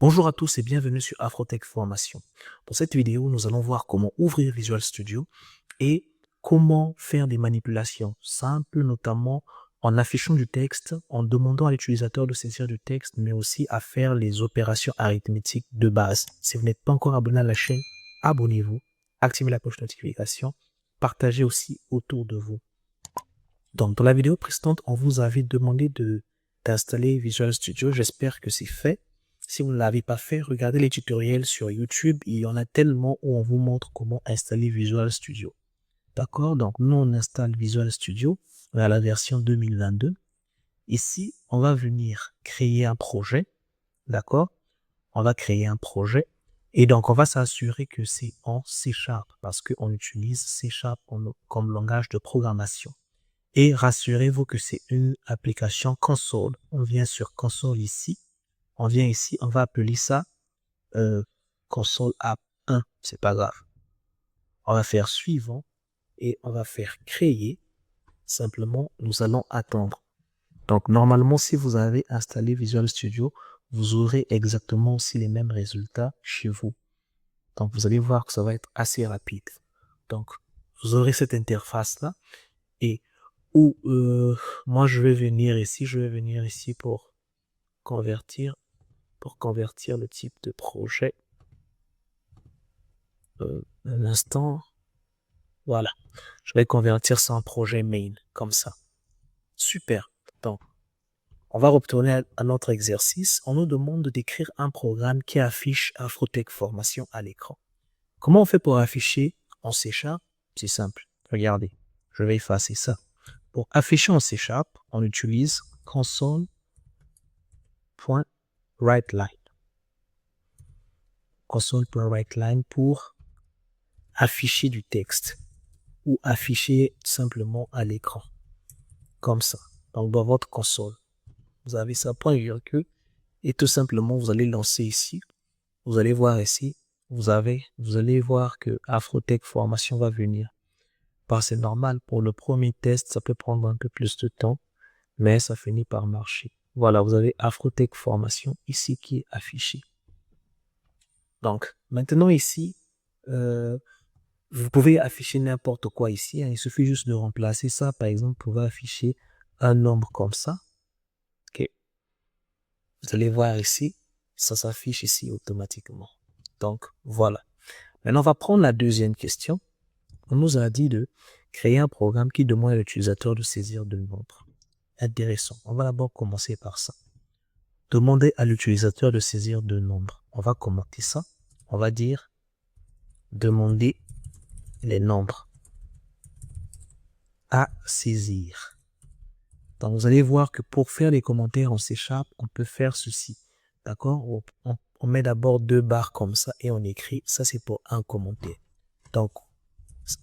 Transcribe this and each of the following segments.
Bonjour à tous et bienvenue sur Afrotech Formation. Pour cette vidéo, nous allons voir comment ouvrir Visual Studio et comment faire des manipulations simples, notamment en affichant du texte, en demandant à l'utilisateur de saisir du texte, mais aussi à faire les opérations arithmétiques de base. Si vous n'êtes pas encore abonné à la chaîne, abonnez-vous, activez la cloche de notification, partagez aussi autour de vous. Donc, dans la vidéo précédente, on vous avait demandé d'installer Visual Studio. J'espère que c'est fait. Si vous ne l'avez pas fait, regardez les tutoriels sur YouTube. Il y en a tellement où on vous montre comment installer Visual Studio. D'accord? Donc, nous, on installe Visual Studio à la version 2022. Ici, on va venir créer un projet. D'accord? On va créer un projet. Et donc, on va s'assurer que c'est en C# parce qu'on utilise C# comme langage de programmation. Et rassurez-vous que c'est une application console. On vient sur console ici. On vient ici, on va appeler ça console app 1. C'est pas grave. On va faire suivant et on va faire créer. Simplement, nous allons attendre. Donc, normalement, si vous avez installé Visual Studio, vous aurez exactement aussi les mêmes résultats chez vous. Donc, vous allez voir que ça va être assez rapide. Donc, vous aurez cette interface-là et où moi je vais venir ici pour convertir le type de projet. Un instant, voilà, je vais convertir ça en projet main comme ça. Super. Donc on va retourner à notre exercice. On nous demande d'écrire un programme qui affiche Afrotech Formation à l'écran. Comment on fait pour afficher en C#? C'est simple. Regardez, je vais effacer ça. Pour afficher en C#, on utilise console.writeLine. Console.writeLine pour afficher du texte ou afficher simplement à l'écran. Comme ça. Donc, dans votre console, vous avez ça, point virgule, et tout simplement, vous allez lancer ici. Vous allez voir ici, vous allez voir que Afrotech Formation va venir. C'est normal, pour le premier test, ça peut prendre un peu plus de temps, mais ça finit par marcher. Voilà, vous avez Afrotech Formation ici qui est affiché. Donc, maintenant ici, vous pouvez afficher n'importe quoi ici. Il suffit juste de remplacer ça. Par exemple, vous pouvez afficher un nombre comme ça. Ok. Vous allez voir ici, ça s'affiche ici automatiquement. Donc, voilà. Maintenant, on va prendre la deuxième question. On nous a dit de créer un programme qui demande à l'utilisateur de saisir deux nombres. Intéressant. On va d'abord commencer par ça. Demander à l'utilisateur de saisir deux nombres. On va commenter ça. On va dire demander les nombres à saisir. Donc, vous allez voir que pour faire des commentaires en C#, on peut faire ceci. D'accord? On met d'abord deux barres comme ça et on écrit. Ça, c'est pour un commentaire. Donc,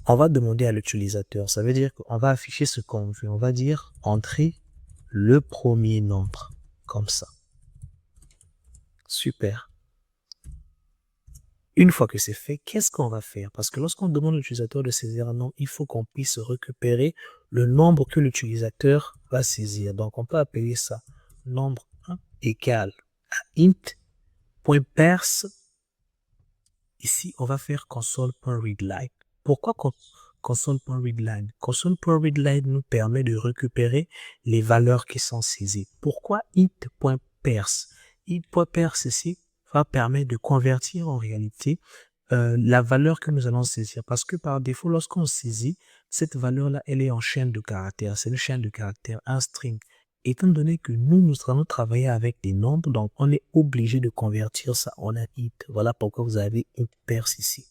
on va demander à l'utilisateur. Ça veut dire qu'on va afficher ce qu'on veut. On va dire entrer le premier nombre. Comme ça. Super. Une fois que c'est fait, qu'est-ce qu'on va faire? Parce que lorsqu'on demande à l'utilisateur de saisir un nombre, il faut qu'on puisse récupérer le nombre que l'utilisateur va saisir. Donc, on peut appeler ça nombre 1 égale à int.parse. Ici, on va faire console.readline. Pourquoi console.readline? Console.readline nous permet de récupérer les valeurs qui sont saisies. Pourquoi int.parse? Int.parse ici va permettre de convertir en réalité la valeur que nous allons saisir. Parce que par défaut, lorsqu'on saisit, cette valeur-là, elle est en chaîne de caractères. C'est une chaîne de caractères, un string. Étant donné que nous allons travailler avec des nombres, donc on est obligé de convertir ça en un int. Voilà pourquoi vous avez int.parse ici.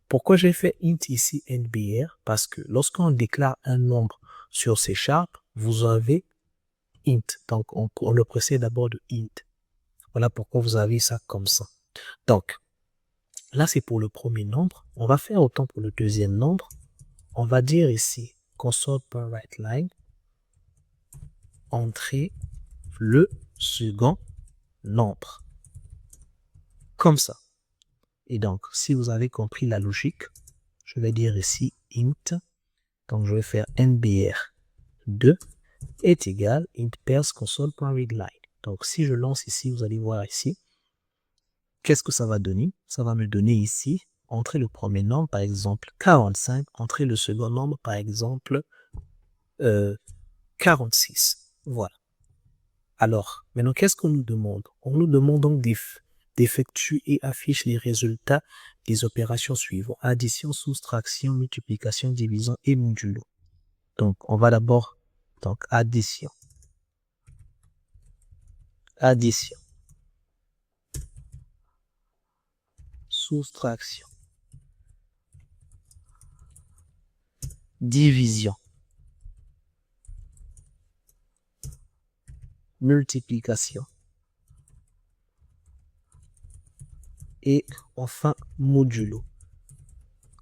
Pourquoi j'ai fait int ici NBR? Parce que lorsqu'on déclare un nombre sur C#, vous avez int. Donc on le précède d'abord de int. Voilà pourquoi vous avez ça comme ça. Donc, là c'est pour le premier nombre. On va faire autant pour le deuxième nombre. On va dire ici console.writeLine, entrer le second nombre. Comme ça. Et donc, si vous avez compris la logique, je vais dire ici int. Donc, je vais faire nbr2 est égal int parse console.readline. Donc, si je lance ici, vous allez voir ici, qu'est-ce que ça va donner? Ça va me donner ici, entrer le premier nombre, par exemple 45, entrer le second nombre, par exemple 46. Voilà. Alors, maintenant, qu'est-ce qu'on nous demande? On nous demande donc d'effectuer et afficher les résultats des opérations suivantes. Addition, soustraction, multiplication, division et modulo. Donc, on va d'abord, donc, addition. Addition. Soustraction. Division. Multiplication. Et enfin, modulo.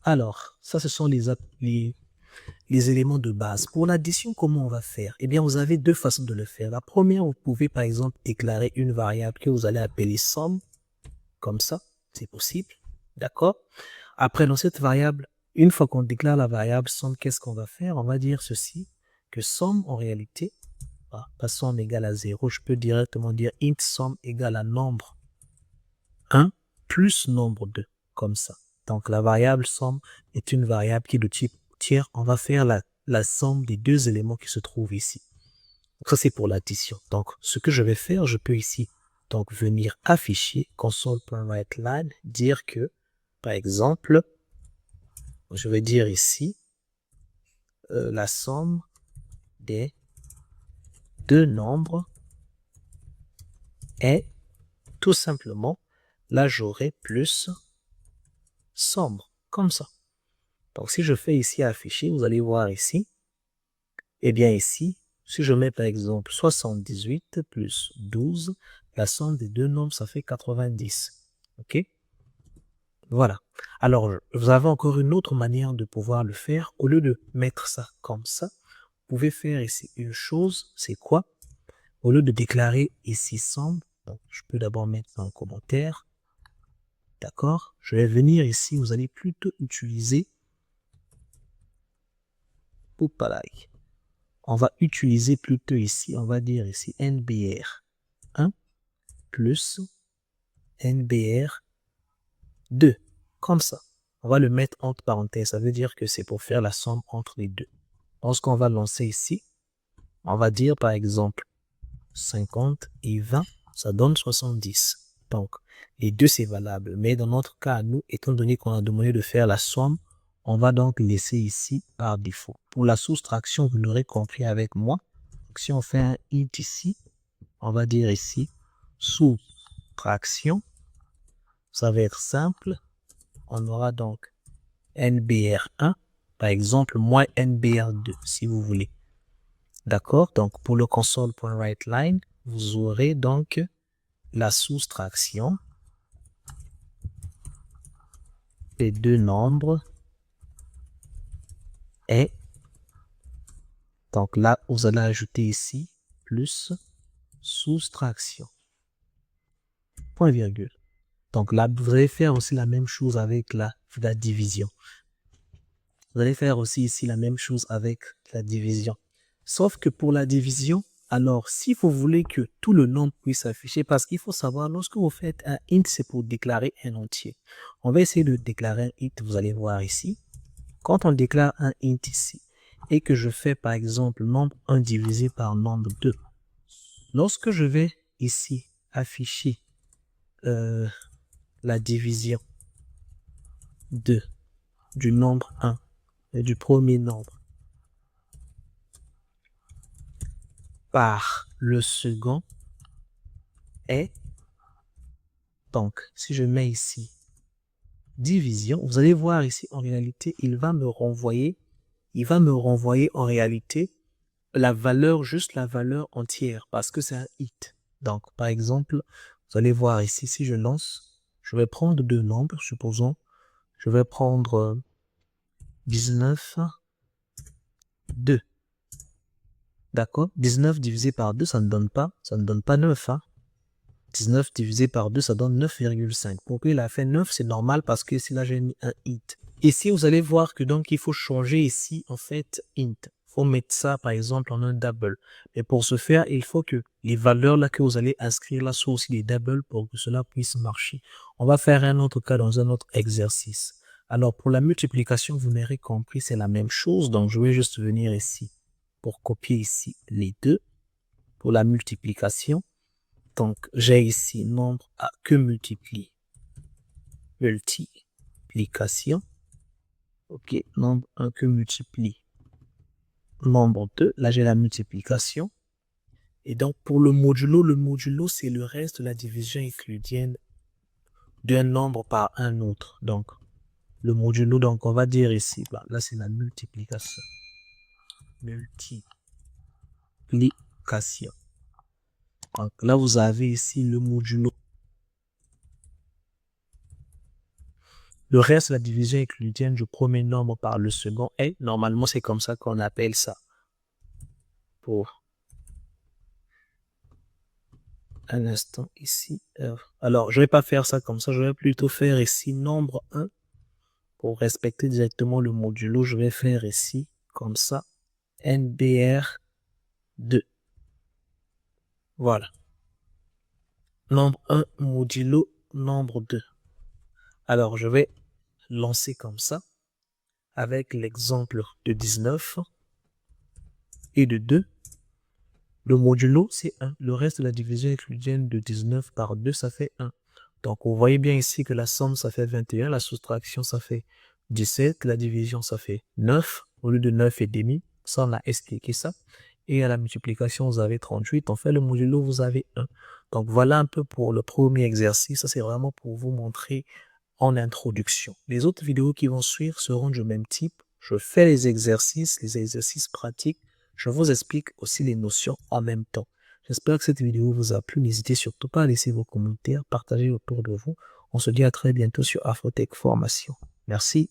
Alors, ça, ce sont les éléments de base. Pour l'addition, comment on va faire? Eh bien, vous avez deux façons de le faire. La première, vous pouvez par exemple déclarer une variable que vous allez appeler somme, comme ça, c'est possible, d'accord? Après, dans cette variable, une fois qu'on déclare la variable somme, qu'est-ce qu'on va faire? On va dire ceci, que somme, en réalité, pas somme égale à 0, je peux directement dire int somme égale à nombre 1 plus nombre 2, comme ça. Donc, la variable somme est une variable qui est de type tiers. On va faire la somme des deux éléments qui se trouvent ici. Donc, ça, c'est pour l'addition. Donc, ce que je vais faire, je peux ici donc venir afficher console.writeLine, dire que, par exemple, je vais dire ici la somme des deux nombres est tout simplement la j'aurai plus somme, comme ça. Donc, si je fais ici afficher, vous allez voir ici, eh bien ici, si je mets par exemple 78 plus 12, la somme des deux nombres, ça fait 90. OK? Voilà. Alors, vous avez encore une autre manière de pouvoir le faire. Au lieu de mettre ça comme ça, vous pouvez faire ici une chose, c'est quoi? Au lieu de déclarer ici somme, donc je peux d'abord mettre un commentaire. D'accord? Je vais venir ici, vous allez plutôt utiliser Poupalai. On va utiliser plutôt ici, on va dire ici NBR 1 plus NBR 2, comme ça. On va le mettre entre parenthèses, ça veut dire que c'est pour faire la somme entre les deux. Lorsqu'on va lancer ici, on va dire par exemple 50 et 20, ça donne 70. Donc, les deux c'est valable, mais dans notre cas, nous, étant donné qu'on a demandé de faire la somme, on va donc laisser ici par défaut. Pour la soustraction, vous l'aurez compris avec moi. Donc, si on fait un int ici, on va dire ici soustraction. Ça va être simple. On aura donc NBR1, par exemple, moins NBR2, si vous voulez. D'accord? Donc, pour le console.writeLine, vous aurez donc la soustraction des deux nombres est, donc là, vous allez ajouter ici, plus soustraction. Point virgule. Donc là, vous allez faire aussi la même chose avec la division. Vous allez faire aussi ici la même chose avec la division. Sauf que pour la division, alors si vous voulez que tout le nombre puisse s'afficher, parce qu'il faut savoir, lorsque vous faites un int, c'est pour déclarer un entier. On va essayer de déclarer un int, vous allez voir ici. Quand on déclare un int ici, et que je fais par exemple nombre 1 divisé par nombre 2, lorsque je vais ici afficher la division du nombre 1 et du premier nombre par le second est, donc si je mets ici division, vous allez voir ici en réalité il va me renvoyer en réalité la valeur, juste la valeur entière, parce que c'est un hit. Donc par exemple, vous allez voir ici, si je lance, je vais prendre deux nombres, supposons, je vais prendre 19, 2. D'accord? 19 divisé par 2, ça ne donne pas 9. Hein? 19 divisé par 2, ça donne 9,5. Pourquoi il a fait 9? C'est normal parce que ici, là, j'ai mis un int. Ici, vous allez voir que donc, il faut changer ici, en fait, int. Il faut mettre ça, par exemple, en un double. Mais pour ce faire, il faut que les valeurs là que vous allez inscrire là soient aussi des doubles pour que cela puisse marcher. On va faire un autre cas dans un autre exercice. Alors, pour la multiplication, vous m'aurez compris, c'est la même chose. Donc, je vais juste venir ici pour copier ici les deux. Pour la multiplication, donc, j'ai ici nombre A que multiplie. Multiplication. Ok, nombre 1 que multiplie. Nombre 2, là j'ai la multiplication. Et donc, pour le modulo, c'est le reste de la division euclidienne d'un nombre par un autre. Donc, le modulo, donc on va dire ici, là c'est la multiplication. Multiplication. Donc là, vous avez ici le modulo. Le reste de la division euclidienne du premier nombre par le second est, normalement, c'est comme ça qu'on appelle ça. Pour un instant ici. Alors, je vais pas faire ça comme ça. Je vais plutôt faire ici nombre 1. Pour respecter directement le modulo, je vais faire ici, comme ça, NBR2. Voilà. Nombre 1 modulo nombre 2. Alors, je vais lancer comme ça, avec l'exemple de 19 et de 2. Le modulo, c'est 1. Le reste de la division euclidienne de 19 par 2, ça fait 1. Donc, vous voyez bien ici que la somme, ça fait 21. La soustraction, ça fait 17. La division, ça fait 9. Au lieu de 9 et demi, ça, on a expliqué ça. Et à la multiplication, vous avez 38. En fait, le modulo, vous avez 1. Donc, voilà un peu pour le premier exercice. Ça, c'est vraiment pour vous montrer en introduction. Les autres vidéos qui vont suivre seront du même type. Je fais les exercices pratiques. Je vous explique aussi les notions en même temps. J'espère que cette vidéo vous a plu. N'hésitez surtout pas à laisser vos commentaires, partager autour de vous. On se dit à très bientôt sur Afrotech Formation. Merci.